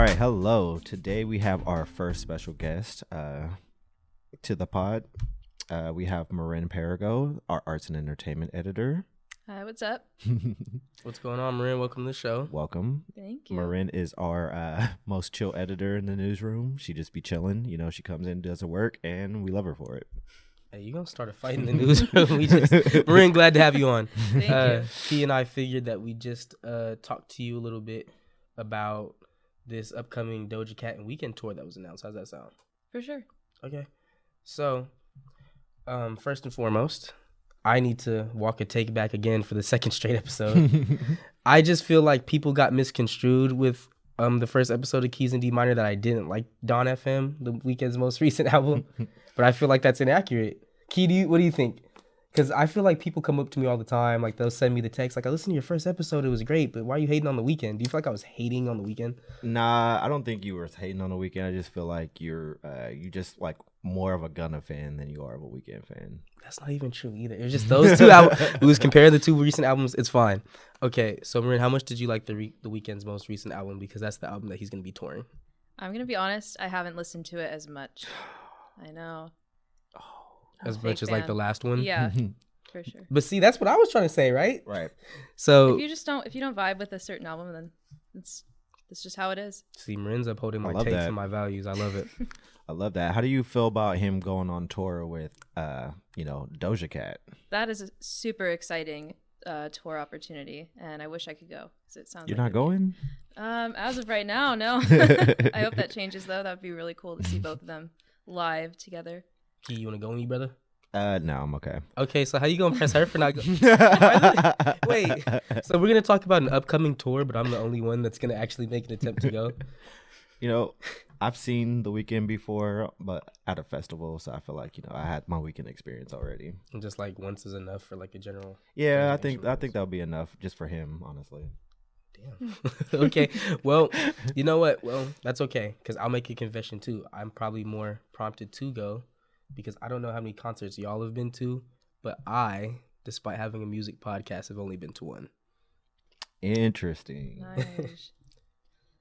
right, hello. Today we have our first special guest to the pod. We have Marin Perego, our arts and entertainment editor. Hi, what's up? What's going on, Marin? Welcome to the show. Welcome. Thank you. Marin is our most chill editor in the newsroom. She just be chilling. You know, she comes in, does her work, and we love her for it. Hey, you gonna start a fight in the newsroom? Marin, glad to have you on. Thank you. He and I figured that we just talk to you a little bit about this upcoming Doja Cat and Weeknd tour that was announced. How's that sound? For sure. Okay. So, first and foremost, I need to walk a take back again for the second straight episode. I just feel like people got misconstrued with the first episode of Keys in D minor that I didn't like Dawn FM, the Weeknd's most recent album. But I feel like that's inaccurate. Key, what do you think? Because I feel like people come up to me all the time, like they'll send me the text, like, I listened to your first episode, it was great, but why are you hating on the Weeknd? Do you feel like I was hating on the Weeknd? Nah, I don't think you were hating on the Weeknd. I just feel like you just like more of a Gunna fan than you are of a Weeknd fan. That's not even true either. It was just those two albums. It was comparing the two recent albums. It's fine. Okay, so Marin, how much did you like the Weeknd's most recent album? Because that's the album that he's going to be touring. I'm going to be honest, I haven't listened to it as much. I know. As much as like the last one? Yeah, for sure. But see, that's what I was trying to say, right? Right. So If you don't vibe with a certain album, then it's just how it is. see, Marin's upholding my love takes that. and my values. I love it. I love that. How do you feel about him going on tour with, Doja Cat? That is a super exciting tour opportunity, and I wish I could go because it sounds. You're like not going? As of right now, no. I hope that changes though. That would be really cool to see both of them live together. Key, you want to go with me, brother? No, I'm okay. Okay, so how you gonna press her for not going? Wait, so we're gonna talk about an upcoming tour, but I'm the only one that's gonna actually make an attempt to go. You know, I've seen the Weeknd before, but at a festival, so I feel like I had my Weeknd experience already. And just like once is enough for like a general. Yeah, I think that'll be enough just for him, honestly. Damn. Okay, well, you know what? Well, that's okay because I'll make a confession too. I'm probably more prompted to go because I don't know how many concerts y'all have been to, but I, despite having a music podcast, have only been to one. Interesting. Nice.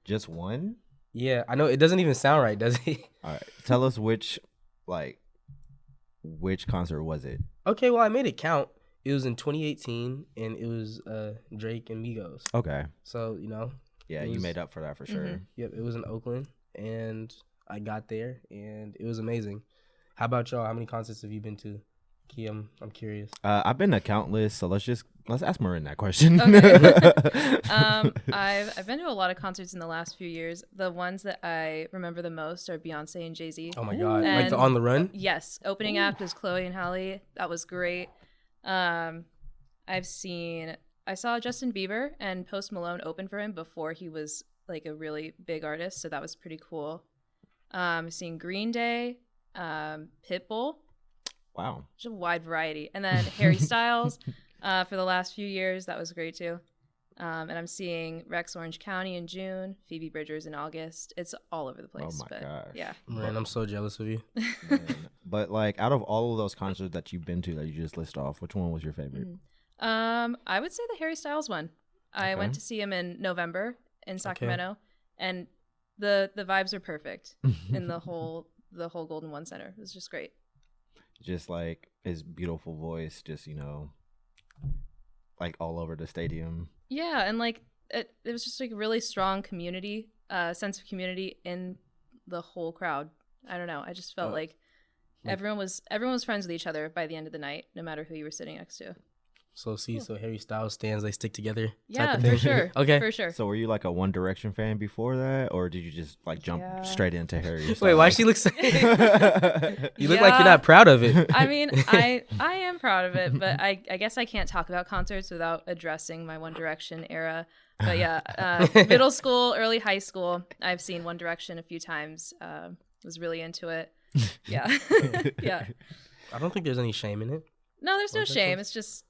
Just one? Yeah, I know it doesn't even sound right, does it? All right. Tell us which concert was it? Okay, well, I made it count. It was in 2018, and it was Drake and Migos. Okay. So, Yeah, you made up for that for sure. Mhm. Yep, it was in Oakland, and I got there, and it was amazing. How about y'all? How many concerts have you been to? Key, I'm curious. I've been to countless, so let's ask Marin that question. Okay. I've been to a lot of concerts in the last few years. The ones that I remember the most are Beyonce and Jay-Z. Oh my God, like And- the On the Run? Yes, opening act was Chloe and Halle. That was great. I saw Justin Bieber and Post Malone open for him before he was like a really big artist, so that was pretty cool. Seeing Green Day, Pitbull, Wow. just a wide variety, and then Harry Styles for the last few years. That was great too. And I'm seeing Rex Orange County in June, Phoebe Bridgers in August. It's all over the place. Oh my gosh. Yeah. Man, I'm so jealous of you. Man. But like out of all of those concerts that you've been to that you just list off, which one was your favorite? I would say the Harry Styles one. I Okay. went to see him in November in Sacramento, and the vibes are perfect in the whole Golden One Center. It was just great. Just like his beautiful voice, just like all over the stadium. Yeah, and like it was just like a really strong community, sense of community in the whole crowd. I don't know. I just felt like everyone was friends with each other by the end of the night, no matter who you were sitting next to. So Harry Styles stands, they stick together. type Yeah, of for thing? sure. Okay. For sure. So were you like a One Direction fan before that, or did you just like jump Yeah. straight into Harry Styles? Wait, why she looks? You look like Yeah. you're not proud of it. I mean, I am proud of it, but I guess I can't talk about concerts without addressing my One Direction era. But yeah, middle school, early high school, I've seen One Direction a few times. Was really into it. Yeah. Yeah. I don't think there's any shame in it. No, there's no One shame. Direction? It's just,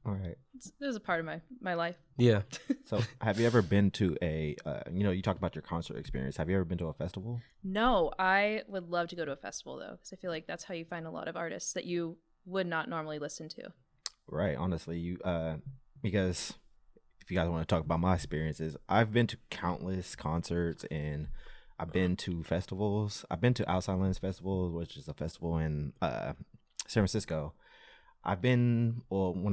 All right. it was a part of my life. Yeah. So have you ever been to a, you talk about your concert experience. Have you ever been to a festival? No, I would love to go to a festival though, because I feel like that's how you find a lot of artists that you would not normally listen to. Right. Honestly, because if you guys want to talk about my experiences, I've been to countless concerts and I've been to festivals. I've been to Outside Lands Festival, which is a festival in San Francisco. When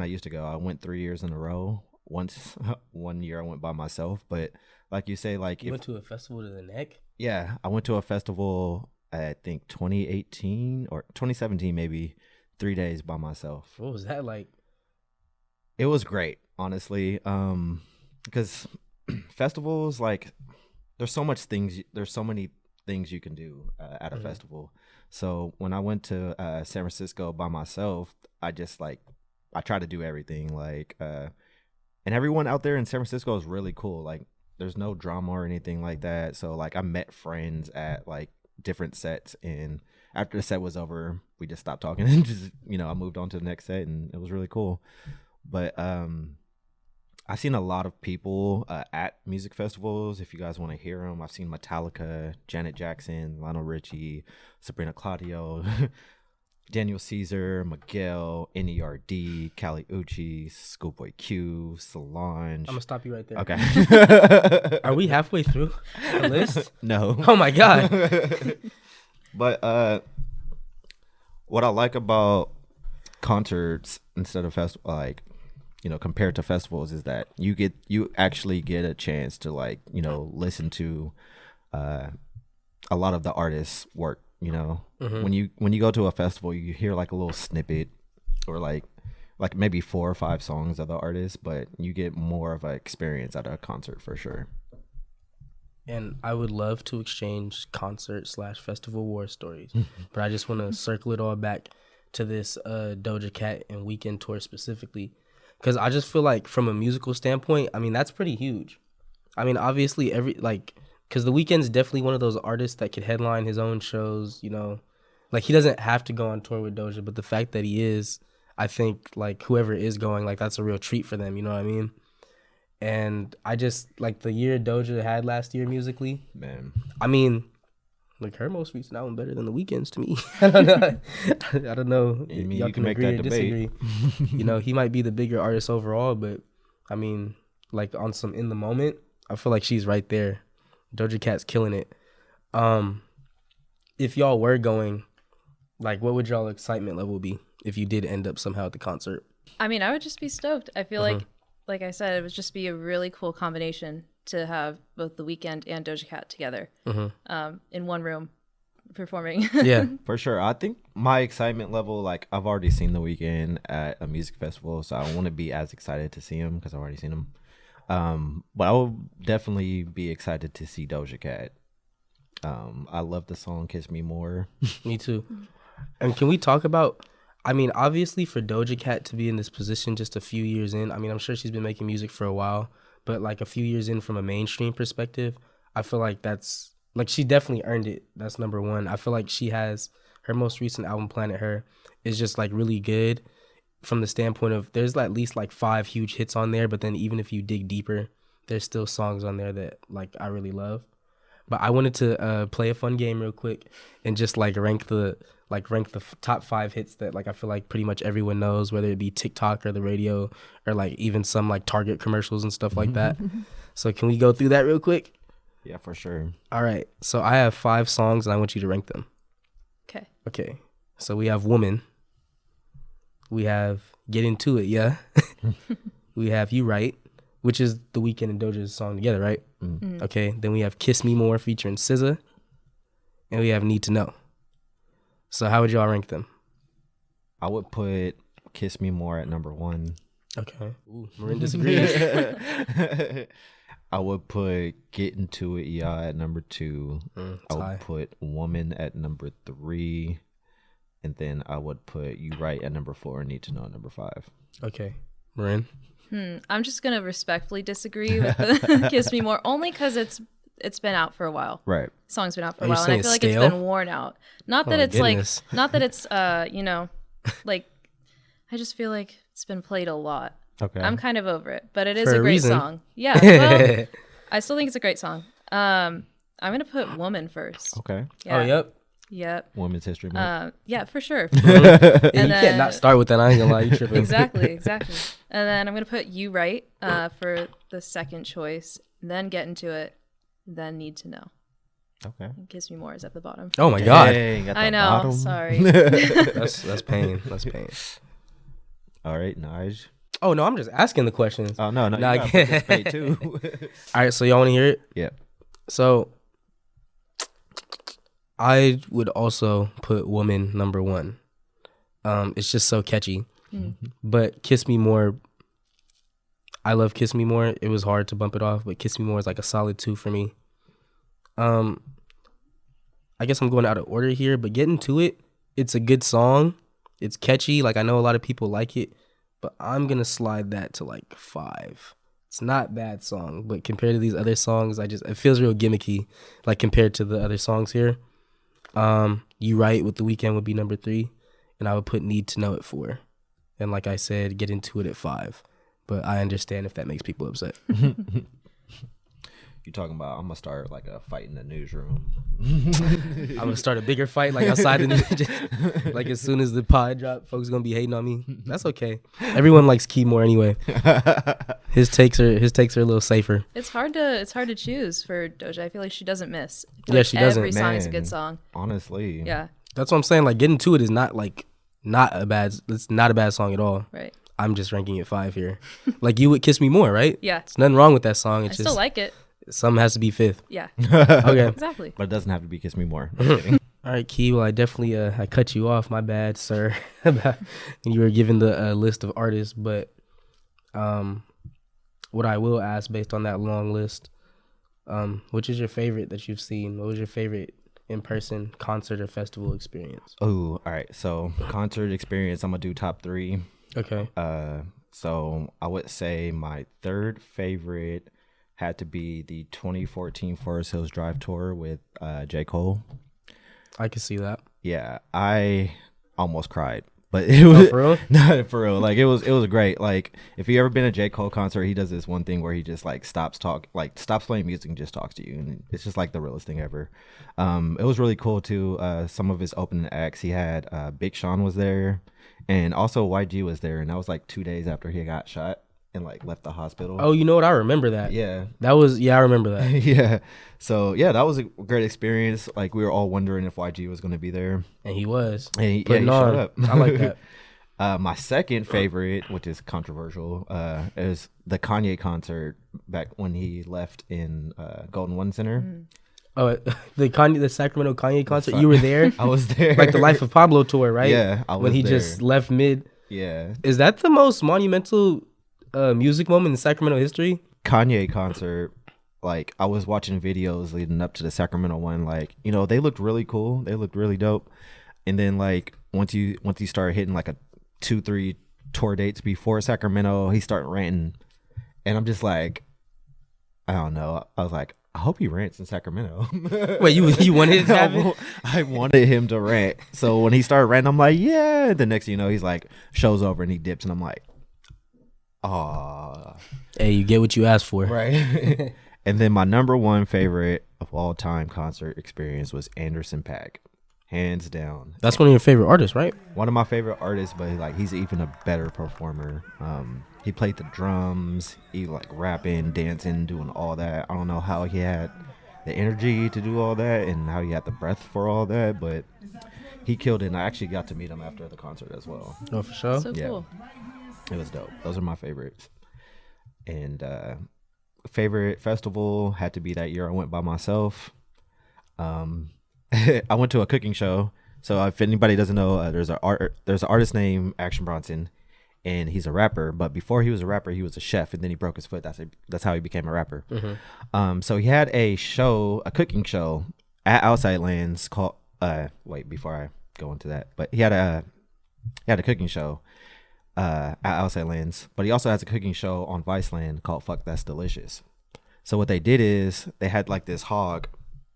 I used to go, I went 3 years in a row. Once, 1 year I went by myself, but like you say, like You went to a festival to the neck? yeah, I went to a festival, I think 2018 or 2017, maybe 3 days by myself. What was that like? It was great, honestly. Because festivals, like, there's so many things you can do at a festival. So when I went to San Francisco by myself, I try to do everything. Like, and everyone out there in San Francisco is really cool. Like, there's no drama or anything like that. So like, I met friends at like different sets, and after the set was over, we just stopped talking and just, I moved on to the next set, and it was really cool. But I've seen a lot of people at music festivals. If you guys want to hear them, I've seen Metallica, Janet Jackson, Lionel Richie, Sabrina Claudio, Daniel Caesar, Miguel, N.E.R.D., Kali Uchis, Schoolboy Q, Solange. I'm gonna stop you right there. Okay. Are we halfway through the list? No. Oh my god. But what I like about concerts instead of festival, like, compared to festivals, is that you actually get a chance to, like, listen to a lot of the artists' work. When you go to a festival, you hear like a little snippet or like maybe 4 or 5 songs of the artist, but you get more of an experience at a concert for sure. And I would love to exchange concert/festival war stories, but I just want to circle it all back to this Doja Cat and Weeknd tour specifically, because I just feel like from a musical standpoint, I mean, that's pretty huge. I mean, obviously because the Weeknd's definitely one of those artists that could headline his own shows, like he doesn't have to go on tour with Doja, but the fact that he is, I think like whoever is going, like that's a real treat for them, you know what I mean? And I just like the year Doja had last year musically, Man, I mean, like her most recent album better than the Weeknd's to me. I don't know. I don't know. I mean, Y'all you can can make agree that or debate. disagree. He might be the bigger artist overall, but I mean, like on some in the moment, I feel like she's right there. Doja Cat's killing it. If y'all were going, like, what would y'all excitement level be if you did end up somehow at the concert? I mean, I would just be stoked. I feel like I said, it would just be a really cool combination to have both The Weeknd and Doja Cat together in one room performing. Yeah. for sure. I think my excitement level, like, I've already seen The Weeknd at a music festival, so I want to be as excited to see him because I've already seen him. But I will definitely be excited to see Doja Cat. I love the song Kiss Me More. Me too. And can we talk about, I mean, obviously for Doja Cat to be in this position just a few years in, I mean, I'm sure she's been making music for a while, but like a few years in from a mainstream perspective, I feel like that's, like, she definitely earned it. That's number one. I feel like she has, her most recent album, Planet Her, is just like really good from the standpoint of there's at least like 5 huge hits on there, but then even if you dig deeper, there's still songs on there that like I really love. But I wanted to play a fun game real quick and just like rank the top 5 hits that like I feel like pretty much everyone knows, whether it be TikTok or the radio or like even some like Target commercials and stuff like that. So can we go through that real quick? Yeah, for sure. All right. So I have 5 songs and I want you to rank them. Okay. So we have Woman. We have Get Into It, yeah. We have You Right, which is The Weeknd and Doja's song together, right? Okay. Then we have Kiss Me More featuring SZA. And we have Need to Know. So how would y'all rank them? I would put Kiss Me More at number 1. Okay. Ooh, Marin disagrees. I would put Get Into It, yeah, at number 2. I would high. put Woman at number 3. And then I would put You Right at number 4 and Need to Know at number 5. Okay. Marin? I'm just going to respectfully disagree with the Kiss Me More, only because it's been out for a while. Right. The song's been out for a Are you while, and I saying feel like stale? it's been worn out. Not that Oh, it's goodness. like, not that it's, like, I just feel like it's been played a lot. Okay. I'm kind of over it, but it is For a a great reason. song. Yeah, well, I still think it's a great song. I'm going to put Woman first. Okay. Yeah. Oh, yep. Yep. Women's History Month. Yeah, for sure. You And can't not start with that. I ain't gonna lie, you tripping. Exactly. And then I'm gonna put You Right for the second choice. Then Get Into It. Then Need to Know. Okay. Kiss Me More is at the bottom. Oh my god, Dang, at the I know. bottom. Sorry. that's pain. That's pain. All right, Nige. Oh no, I'm just asking the questions. Oh no, No, you I gotta can't. participate too. All right, so y'all want to hear it? Yeah. So I would also put Woman number 1. It's just so catchy. But Kiss Me More, I love Kiss Me More. It was hard to bump it off, but Kiss Me More is like a solid 2 for me. I guess I'm going out of order here, but Get Into It, it's a good song. It's catchy. Like, I know a lot of people like it, but I'm going to slide that to like 5. It's not a bad song, but compared to these other songs, it feels real gimmicky, like compared to the other songs here. You Right with The Weeknd would be number 3, and I would put Need to Know at 4. And like I said, Get Into It at 5. But I understand if that makes people upset. You talking about I'm gonna start like a fight in the newsroom. I'm gonna start a bigger fight like outside the news. Like as soon as the pod drop, folks gonna be hating on me. That's okay. Everyone likes Key more anyway. His takes are a little safer. It's hard to choose for Doja. I feel like she doesn't miss. I feel Yeah, like she doesn't. Every song is a Man. good song. Honestly. Yeah. That's what I'm saying. Like Getting To It is not a bad song at all. Right. I'm just ranking it 5 here. Like You Would Kiss Me More, right? Yeah. There's nothing wrong with that song. I It's still just like it. something has to be 5th. Yeah. Okay. Exactly. But it doesn't have to be Kiss Me More. I'm kidding. All right, Key. Well, I definitely I cut you off. My bad, sir. You were given the list of artists, but what I will ask based on that long list, which is your favorite that you've seen? What was your favorite in-person concert or festival experience? Oh, all right. So concert experience, I'm gonna do top 3. Okay. So I would say my third favorite had to be the 2014 Forest Hills Drive tour with J. Cole. I can see that. Yeah, I almost cried, but it was For real? no, for real. Like it was great. Like if you ever been to a J. Cole concert, he does this one thing where he just like stops playing music and just talks to you, and it's just like the realest thing ever. It was really cool too. Some of his opening acts, he had Big Sean was there, and also YG was there, and that was like 2 days after he got shot and like left the hospital. Oh, you know what? I remember that. Yeah. I remember that. Yeah. So yeah, that was a great experience. Like we were all wondering if YG was going to be there, And he was. and he Putting showed on. up. I like that. My second favorite, which is controversial, is the Kanye concert back when he left in Golden One Center. Oh, the Sacramento Kanye concert. You were there? I was there. Like the Life of Pablo tour, right? Yeah, I was when he there. just left mid. Yeah. Is that the most monumental music moment in Sacramento history? Kanye concert, like I was watching videos leading up to the Sacramento one, like, you know, they looked really cool. They looked really dope. And then like once you start hitting like a 2-3 tour dates before Sacramento, he started ranting. And I'm just like, I don't know. I was like, I hope he rants in Sacramento. Wait, you wanted it to happen? I wanted him to rant. So when he started ranting, I'm like, yeah. The next thing you know, he's like, show's over and he dips. And I'm like, aw. Hey, you get what you asked for. Right. And then my number one favorite of all time concert experience was Anderson .Paak. Hands down. That's one of your favorite artists, right? One of my favorite artists, but like he's even a better performer. He played the drums, he like rapping, dancing, doing all that. I don't know how he had the energy to do all that and how he had the breath for all that, but he killed it. And I actually got to meet him after the concert as well. Oh, for sure. So Yeah. cool. It was dope. Those are my favorites. And favorite festival had to be that year I went by myself. I went to a cooking show. So if anybody doesn't know, there's an artist named Action Bronson, and he's a rapper. But before he was a rapper, he was a chef, and then he broke his foot. That's how he became a rapper. So he had a cooking show at Outside Lands called. Wait, before I go into that, but he had a cooking show at Outside Lands, but he also has a cooking show on Viceland called Fuck That's Delicious. So what they did is they had like this hog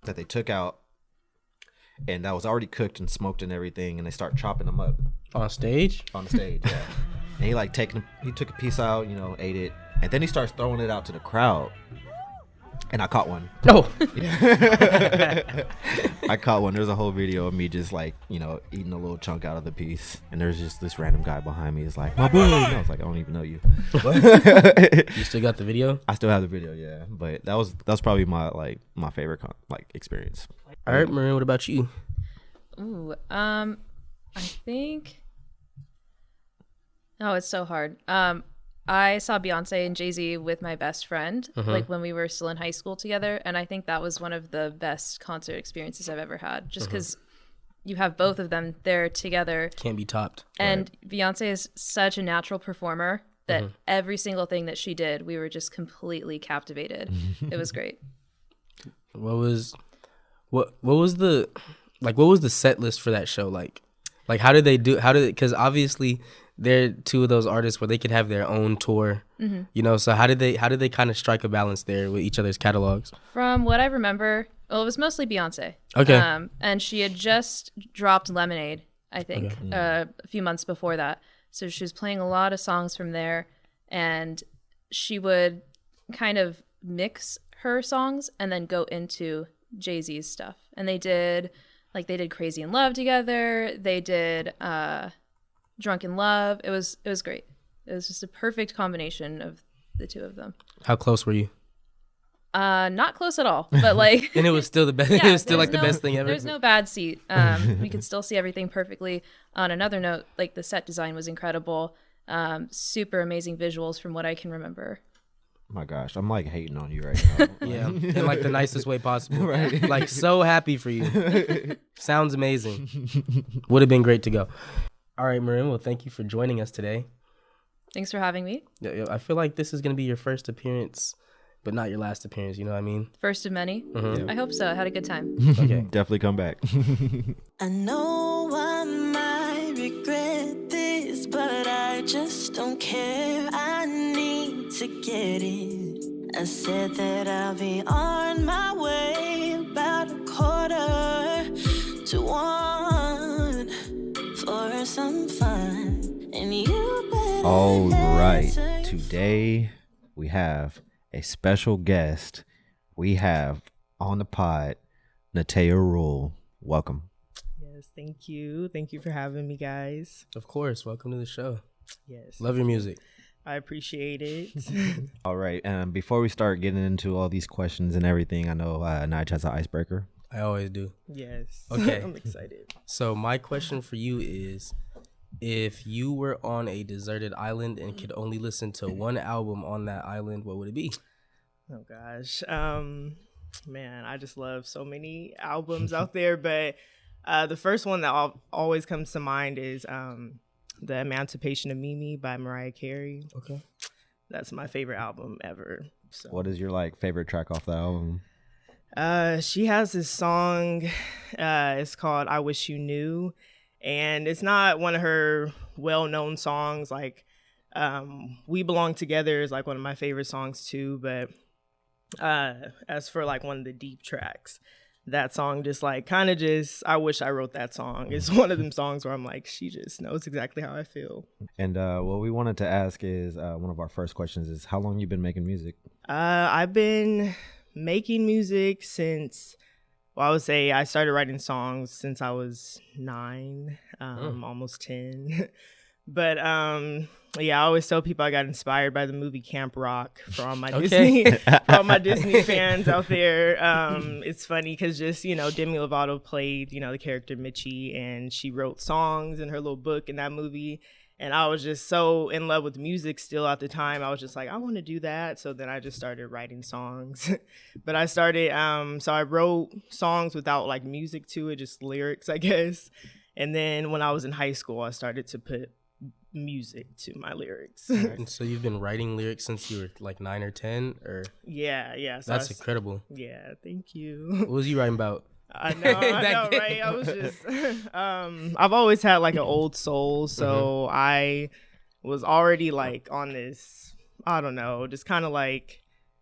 that they took out, and that was already cooked and smoked and everything, and they start chopping them up On stage? on the stage. Yeah. And he took a piece out, ate it, and then he starts throwing it out to the crowd. And I caught one. Oh. I caught one. There's a whole video of me just like, eating a little chunk out of the piece, and there's just this random guy behind me. Is like, my boy. I was like, I don't even know you. You still got the video? I still have the video, yeah. But that's probably my favorite experience. All right, Marin, what about you? Ooh, I think. Oh, it's so hard. I saw Beyonce and Jay-Z with my best friend, like when we were still in high school together. And I think that was one of the best concert experiences I've ever had, just because you have both of them there together. Can't be topped. And Beyonce is such a natural performer that every single thing that she did, we were just completely captivated. It was great. What was the set list for that show like? Like, because obviously they're two of those artists where they could have their own tour, so how did they kind of strike a balance there with each other's catalogs? From what I remember, well, it was mostly Beyonce. Okay. And she had just dropped Lemonade, I think, a few months before that. So she was playing a lot of songs from there, and she would kind of mix her songs and then go into Jay-Z's stuff. And they did Crazy in Love together. They did Drunk in Love. It was great. It was just a perfect combination of the two of them. How close were you? Not close at all, but like. And it was still the best. Yeah, it was still like the best thing ever. There's no bad seat. We could still see everything perfectly. On another note, like the set design was incredible. Super amazing visuals from what I can remember. My gosh, I'm like hating on you right now. Yeah, in like the nicest way possible. Right. Like so happy for you. Sounds amazing. Would have been great to go. All right, Marin, well, thank you for joining us today. Thanks for having me. Yeah, I feel like this is going to be your first appearance, but not your last appearance, you know what I mean? First of many. I hope so. I had a good time. Okay. Definitely come back. I know I might regret this, but I just don't care. I need to get it. I said that I'll be on my way about 1:45 for some fun. And you better All right. Today we have a special guest. We have on the pod Nataya Rule. Welcome. Yes, thank you. Thank you for having me, guys. Of course. Welcome to the show. Yes. Love your music. I appreciate it. All right. Before we start getting into all these questions and everything, I know Nige has an icebreaker. I always do. Yes. Okay. I'm excited. So my question for you is, if you were on a deserted island and could only listen to one album on that island, what would it be? Oh, gosh. Man, I just love so many albums out there. But the first one that always comes to mind is The Emancipation of Mimi by Mariah Carey. Okay. That's my favorite album ever. So. What is your favorite track off the album? She has this song. It's called I Wish You Knew. And it's not one of her well-known songs. Like, We Belong Together is like one of my favorite songs too. But as for like one of the deep tracks, that song just like kind of just, I wish I wrote that song. It's one of them songs where I'm like, she just knows exactly how I feel. And what we wanted to ask is, one of our first questions is, how long you been making music? I've been making music since, well, I would say I started writing songs since I was 9, almost 10. But yeah, I always tell people I got inspired by the movie Camp Rock for all my Disney, for all my Disney fans out there. It's funny because just, Demi Lovato played, the character Mitchie, and she wrote songs in her little book in that movie. And I was just so in love with music still at the time. I was just like, I want to do that. So then I just started writing songs. But I started, so I wrote songs without like music to it, just lyrics, I guess. And then when I was in high school, I started to put music to my lyrics. And so you've been writing lyrics since you were like 9 or 10, or? Yeah. So that's incredible. Yeah, thank you. What was you writing about? I know, right? I was just, I've always had like an old soul, so I was already like on this, I don't know, just kind of like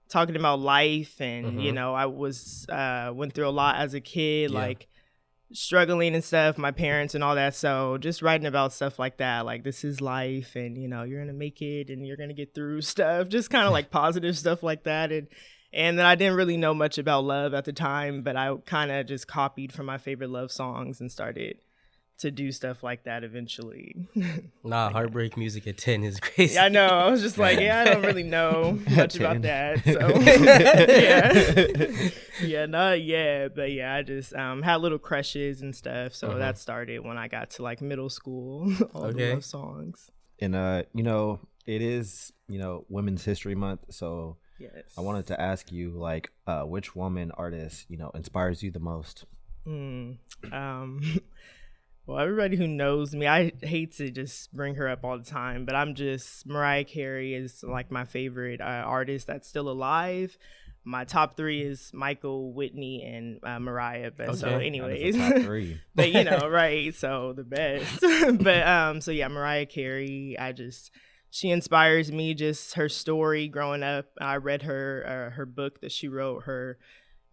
talking about life, and I was went through a lot as a kid, like struggling and stuff, my parents and all that. So just writing about stuff like that, like this is life, and you're gonna make it, and you're gonna get through stuff, just kind of like positive stuff like that. And And then I didn't really know much about love at the time, but I kind of just copied from my favorite love songs and started to do stuff like that eventually. Nah, heartbreak music at 10 is crazy. Yeah, I know. I was just like, yeah, I don't really know much about that. So but yeah, I just had little crushes and stuff. So that started when I got to like middle school, all the love songs. And it is, Women's History Month, so yes. I wanted to ask you, like, which woman artist, inspires you the most? Well, everybody who knows me, I hate to just bring her up all the time, but Mariah Carey is like my favorite artist that's still alive. My top 3 is Michael, Whitney, and Mariah. But so anyways, top 3. But right, so the best. But so yeah, Mariah Carey, she inspires me, just her story growing up. I read her book that she wrote, her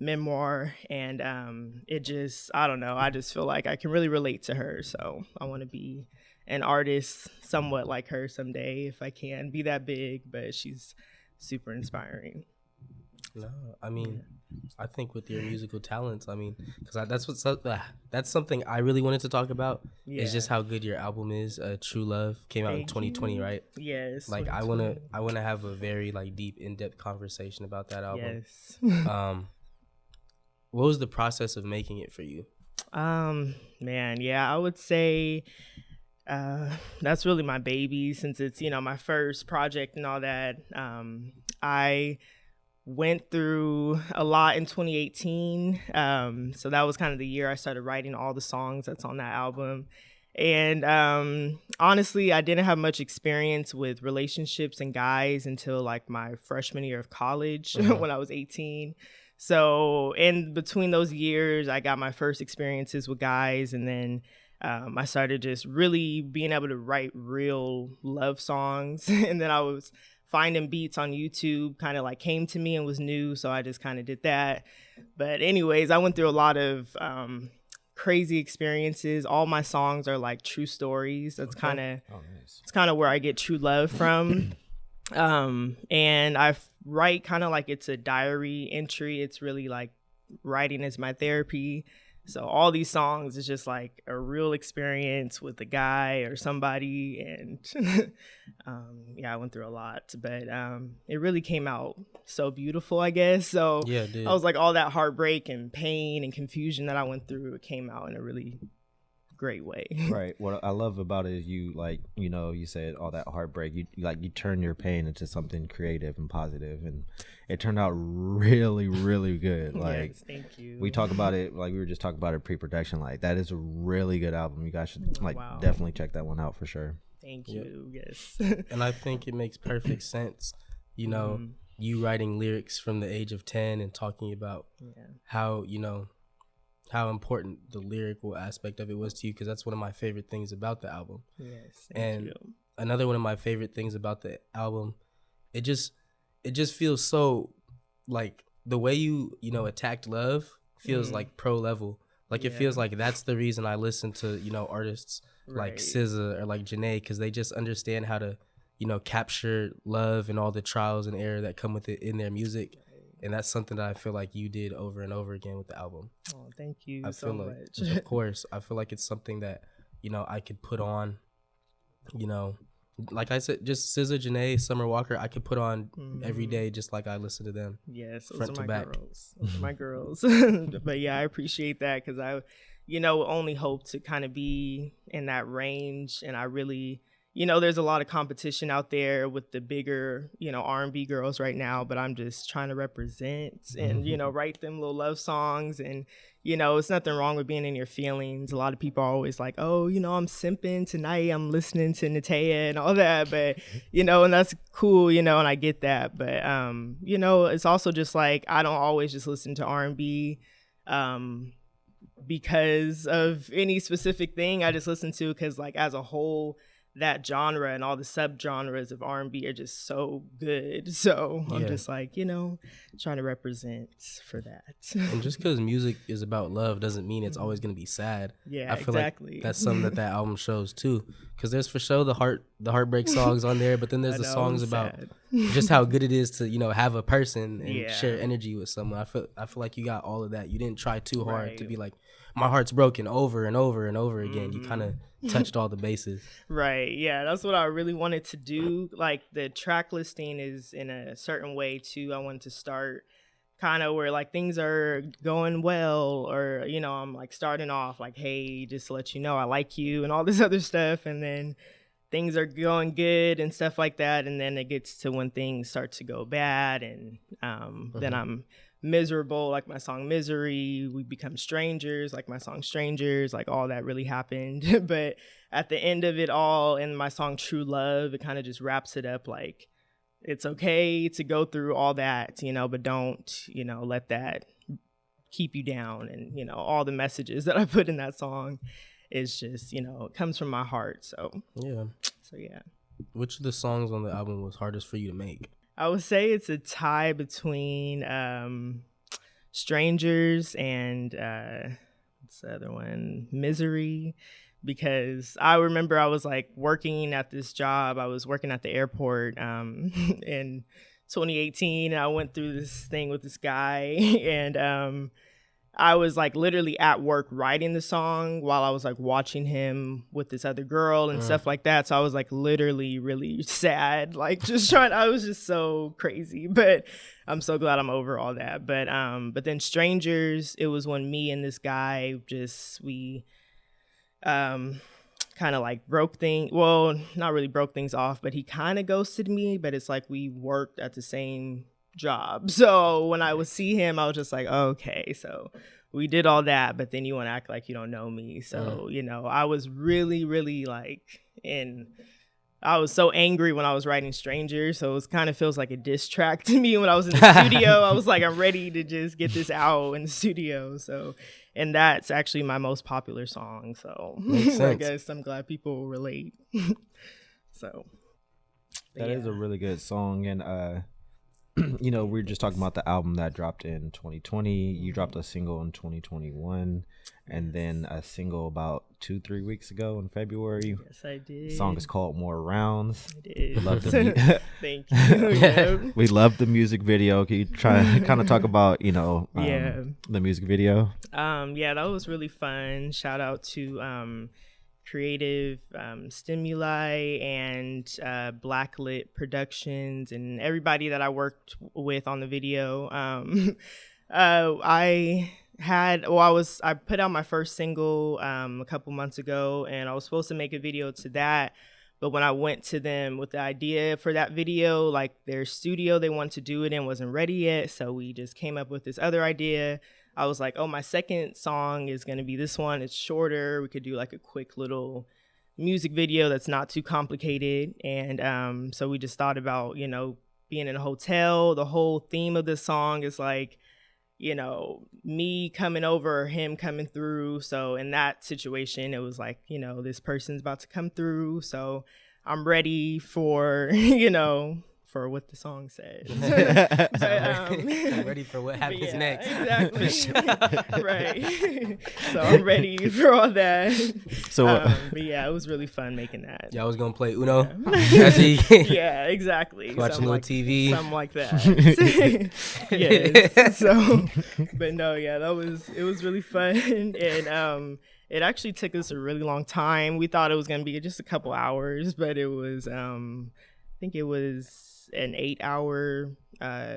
memoir, and I don't know, I just feel like I can really relate to her, so I want to be an artist somewhat like her someday if I can be that big. But she's super inspiring. No, I mean, I think with your musical talents, I mean, because that's something I really wanted to talk about. Yeah. Is just how good your album is. True Love came out in 2020, right? Yes. Like I wanna have a very like deep, in-depth conversation about that album. Yes. What was the process of making it for you? Man, yeah, I would say that's really my baby, since it's my first project and all that. I went through a lot in 2018, so that was kind of the year I started writing all the songs that's on that album. And honestly, I didn't have much experience with relationships and guys until like my freshman year of college when I was 18. So in between those years, I got my first experiences with guys, and then I started just really being able to write real love songs. And then I was finding beats on YouTube, kind of like came to me and was new, so I just kind of did that. But anyways, I went through a lot of crazy experiences. All my songs are like true stories. That's kind of it's kind of where I get true love from. And I write kind of like it's a diary entry. It's really like writing is my therapy. So all these songs is just like a real experience with a guy or somebody. And I went through a lot, but it really came out so beautiful, I guess. So yeah, it did. I was like, all that heartbreak and pain and confusion that I went through, it came out in a really great way. Right. What I love about it is you said all that heartbreak, you turn your pain into something creative and positive, and it turned out really, really good. Like, yes, thank you. We talk about it, like we were just talking about it pre-production. Like, that is a really good album. You guys should definitely check that one out for sure. Thank you. Yes. And I think it makes perfect sense. You writing lyrics from the age of 10 and talking about how important the lyrical aspect of it was to you, because that's one of my favorite things about the album. Yes, thank you. Another one of my favorite things about the album, it just feels so, like, the way you attacked love feels like pro level. Like, it feels like that's the reason I listen to, artists like SZA or like Janae, because they just understand how to, capture love and all the trials and error that come with it in their music. And that's something that I feel like you did over and over again with the album. Oh, thank you so much. Of course. I feel like it's something that, I could put on, like I said, just SZA, Janae, Summer Walker, I could put on every day just like I listen to them. Yes, front to back. Girls. Those are my girls. But yeah, I appreciate that, because I, only hope to kind of be in that range. And I really... there's a lot of competition out there with the bigger, R&B girls right now, but I'm just trying to represent and, write them little love songs. And, it's nothing wrong with being in your feelings. A lot of people are always like, oh, I'm simping tonight, I'm listening to Nataya and all that. But, and that's cool, and I get that. But, it's also just like, I don't always just listen to R&B because of any specific thing. I just listen to because, like, as a whole, that genre and all the subgenres of R&B are just so good. So I'm just like, trying to represent for that. And just because music is about love doesn't mean it's always going to be sad. Yeah, I feel exactly. like that's something that album shows too. Because there's for sure the heartbreak songs on there, but then there's the songs about just how good it is to, you know, have a person and Yeah. share energy with someone. I feel like you got all of that. You didn't try too hard to Right. be like, my heart's broken over and over and over again. You Mhm. kind of touched all the bases. Right. Yeah, that's what I really wanted to do. Like the track listing is in a certain way too. I wanted to start kind of where like things are going well, or you know, I'm like starting off like, hey, just to let you know I like you and all this other stuff, and then things are going good and stuff like that, and then it gets to when things start to go bad, and then I'm miserable, like my song Misery. We become strangers, like my song Strangers. Like all that really happened. But at the end of it all, in my song True Love, it kind of just wraps it up like it's okay to go through all that, you know, but don't, you know, let that keep you down. And you know, all the messages that I put in that song is just, you know, it comes from my heart. So Yeah. yeah, Which of the songs on the album was hardest for you to make? I would say it's a tie between Strangers and what's the other one? Misery. Because I remember I was like working at this job. I was working at the airport in 2018. And I went through this thing with this guy, and I was like literally at work writing the song while I was like watching him with this other girl and stuff like that. So I was like literally really sad, like just trying. I was just so crazy, but I'm so glad I'm over all that. But then Strangers, it was when me and this guy we kind of like not really broke things off, but he kind of ghosted me. But it's like we worked at the same job, so when I would see him, I was just like, okay, so we did all that, but then you want to act like you don't know me. So you know, I was really like I was so angry when I was writing Strangers, so it kind of feels like a diss track to me. When I was in the studio, I was like, I'm ready to just get this out in the studio. So, and that's actually my most popular song. So I guess I'm glad people relate. So that is a really good song. And you know, we are just talking about the album that dropped in 2020. You dropped a single in 2021, and then a single about 2-3 weeks ago in February. Yes, I did. The song is called More Rounds. I did. Love the Thank you. Yeah. We love the music video. Can you try to kind of talk about, you know, the music video? Yeah, that was really fun. Shout out to Creative Stimuli and Blacklit Productions and everybody that I worked with on the video. I put out my first single a couple months ago, and I was supposed to make a video to that. But when I went to them with the idea for that video, like their studio they wanted to do it in wasn't ready yet. So we just came up with this other idea. I was like, oh, my second song is going to be this one. It's shorter. We could do like a quick little music video that's not too complicated. And so we just thought about, you know, being in a hotel. The whole theme of this song is like, you know, me coming over, him coming through. So in that situation, it was like, you know, this person's about to come through. So I'm ready for, you know, for what the song says. I'm ready for what happens next. Exactly. Right. So I'm ready for all that. So, but yeah, it was really fun making that. Y'all was gonna play Uno. Yeah, exactly. Watch a little TV. Something like that. Yes. So, but no, yeah, it was really fun, and it actually took us a really long time. We thought it was gonna be just a couple hours, but it was I think it was an 8-hour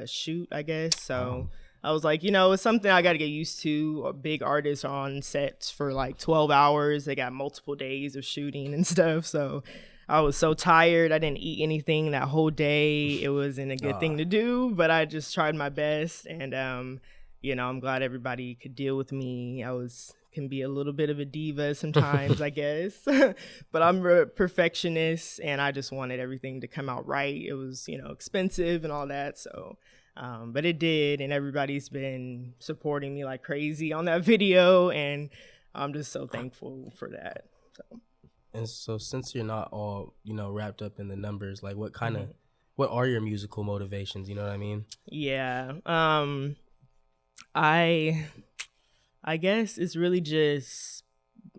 shoot, I guess. So I was like, you know, it's something I got to get used to. Big artists are on sets for like 12 hours. They got multiple days of shooting and stuff. So I was so tired. I didn't eat anything that whole day. It wasn't a good thing to do, but I just tried my best. And, you know, I'm glad everybody could deal with me. Can be a little bit of a diva sometimes, I guess, but I'm a perfectionist, and I just wanted everything to come out right. It was, you know, expensive and all that. So, but it did, and everybody's been supporting me like crazy on that video, and I'm just so thankful for that. So. And so since you're not all, you know, wrapped up in the numbers, like what are your musical motivations? You know what I mean? Yeah. I guess it's really just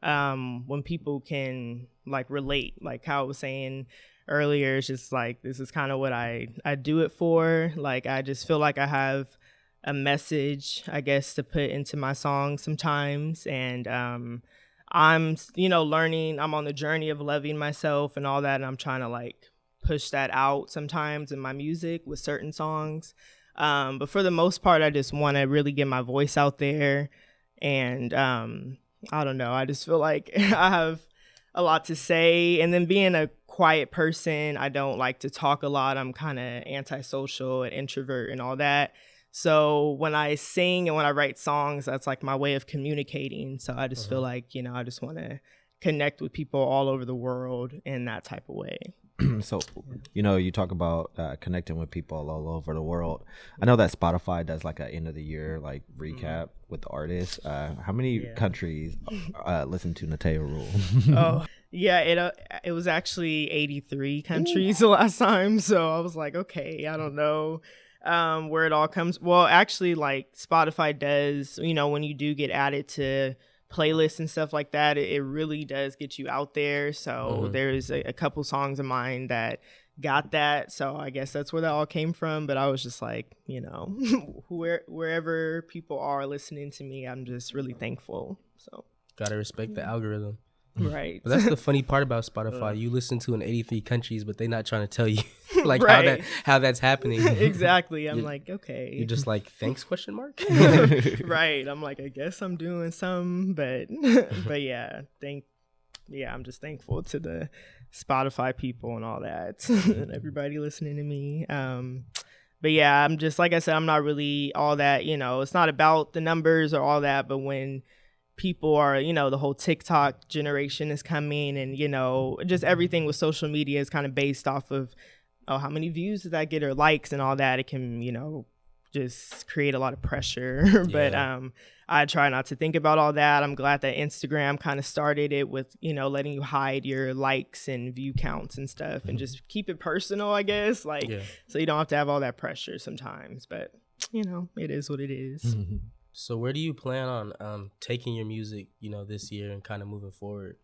when people can like relate, like how I was saying earlier, it's just like, this is kind of what I do it for. Like, I just feel like I have a message, I guess, to put into my songs sometimes. And I'm, learning, I'm on the journey of loving myself and all that. And I'm trying to like push that out sometimes in my music with certain songs. But for the most part, I just want to really get my voice out there. And I don't know, I just feel like I have a lot to say. And then being a quiet person, I don't like to talk a lot. I'm kind of antisocial and introvert and all that. So when I sing and when I write songs, that's like my way of communicating. So I just feel like, I just want to connect with people all over the world in that type of way. So, you talk about connecting with people all over the world. I know that Spotify does like an end of the year like recap with the artists. How many countries listen to Nataya Rule? Oh, yeah, it was actually 83 countries the last time. So I was like, okay, I don't know where it all comes. Well, actually, like Spotify does, when you do get added to playlists and stuff like that, it really does get you out there. So there's a couple songs of mine that got that. So I guess that's where that all came from. But I was just like, wherever people are listening to me, I'm just really thankful. So gotta respect the algorithm. Right. But that's the funny part about Spotify. You listen to in 83 countries, but they're not trying to tell you like how that's happening. Exactly. I'm like, okay. You're just like, thanks, question mark? Right. I'm like, I guess I'm doing some, but yeah, I'm just thankful to the Spotify people and all that and everybody listening to me. But yeah, I'm just, like I said, I'm not really all that, it's not about the numbers or all that, but when people are, the whole TikTok generation is coming, and just everything with social media is kind of based off of, how many views did I get or likes and all that. It can, just create a lot of pressure. But I try not to think about all that. I'm glad that Instagram kind of started it with, letting you hide your likes and view counts and stuff and just keep it personal, I guess, so you don't have to have all that pressure sometimes. But it is what it is. So where do you plan on taking your music, this year and kind of moving forward?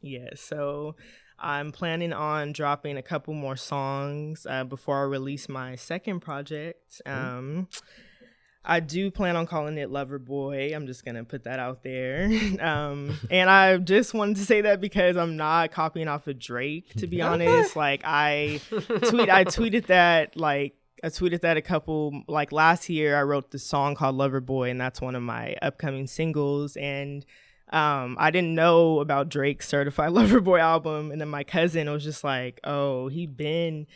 Yeah, so I'm planning on dropping a couple more songs before I release my second project. I do plan on calling it Lover Boy. I'm just going to put that out there. And I just wanted to say that because I'm not copying off of Drake, to be honest. Like I tweeted that a couple, like last year I wrote this song called Lover Boy, and that's one of my upcoming singles. And I didn't know about Drake's Certified Lover Boy album. And then my cousin was just like, oh, he been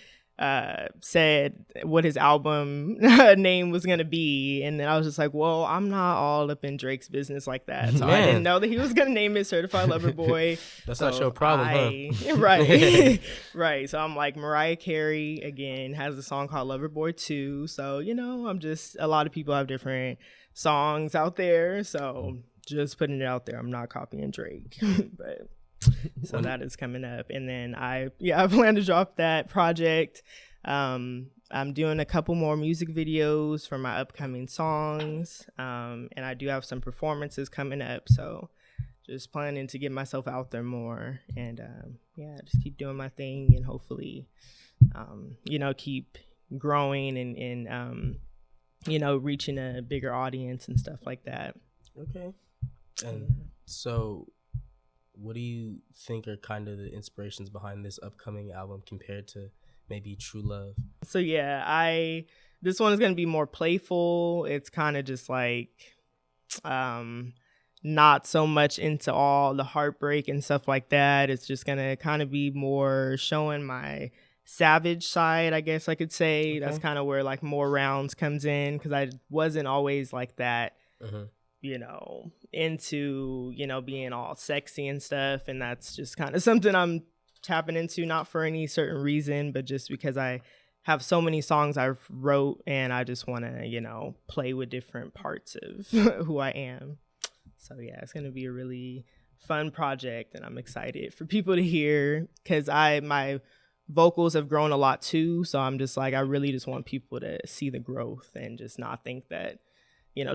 said what his album name was going to be. And then I was just like, well, I'm not all up in Drake's business like that. So I didn't know that he was going to name it Certified Lover Boy. That's not your problem, huh? Right. Right. So I'm like, Mariah Carey, again, has a song called Lover Boy 2. So, I'm just, a lot of people have different songs out there. So just putting it out there. I'm not copying Drake. But so that is coming up. And then I plan to drop that project. I'm doing a couple more music videos for my upcoming songs. And I do have some performances coming up. So just planning to get myself out there more and just keep doing my thing and hopefully keep growing and reaching a bigger audience and stuff like that. Okay. And so what do you think are kind of the inspirations behind this upcoming album compared to maybe True Love? So this one is going to be more playful. It's kind of just like not so much into all the heartbreak and stuff like that. It's just going to kind of be more showing my savage side, I guess I could say. Okay. That's kind of where like More Rounds comes in, because I wasn't always like that. Into, being all sexy and stuff. And that's just kind of something I'm tapping into, not for any certain reason, but just because I have so many songs I've wrote and I just want to, play with different parts of who I am. So yeah, it's going to be a really fun project and I'm excited for people to hear, because my vocals have grown a lot too. So I'm just like, I really just want people to see the growth and just not think that,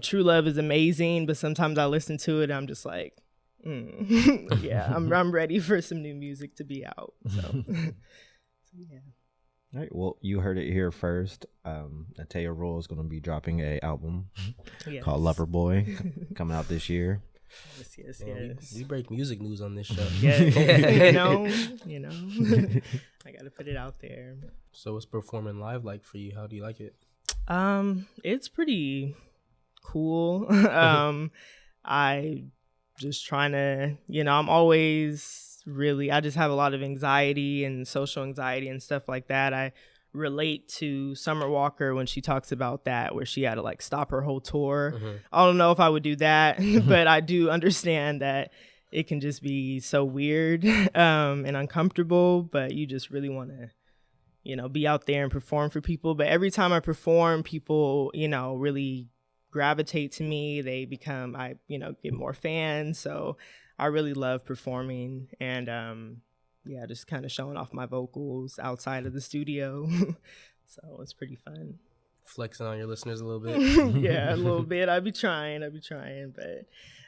True Love is amazing, but sometimes I listen to it and I'm just like, yeah, I'm ready for some new music to be out. So So, yeah. All right. Well, you heard it here first. Nataya Rule is going to be dropping a album Yes. called Lover Boy coming out this year. Yes. We break music news on this show. Yeah, you know, I gotta put it out there. So what's performing live like for you? How do you like it? It's pretty cool. I just trying to, I'm always I just have a lot of anxiety and social anxiety and stuff like that. I relate to Summer Walker when she talks about that, where she had to like stop her whole tour. I don't know if I would do that, but I do understand that it can just be so weird and uncomfortable, but you just really want to, be out there and perform for people. But every time I perform, people, really gravitate to me. They become, get more fans. So I really love performing and, just kind of showing off my vocals outside of the studio. So it's pretty fun. Flexing on your listeners a little bit. Yeah, a little bit. I'd be trying,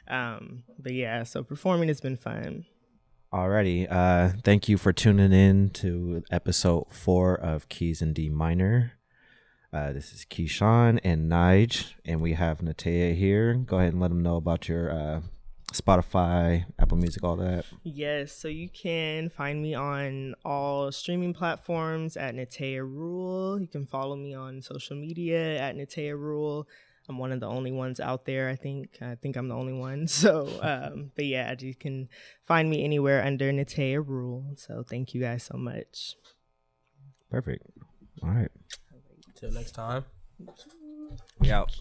but yeah, so performing has been fun. Alrighty. Thank you for tuning in to episode 4 of Keys in D Minor. This is Keyshawn and Nige, and we have Nataya here. Go ahead and let them know about your Spotify, Apple Music, all that. Yes, so you can find me on all streaming platforms at Nataya Rule. You can follow me on social media at Nataya Rule. I'm one of the only ones out there, I think. I think I'm the only one. So, but yeah, you can find me anywhere under Nataya Rule. So thank you guys so much. Perfect. All right. Till next time. We out.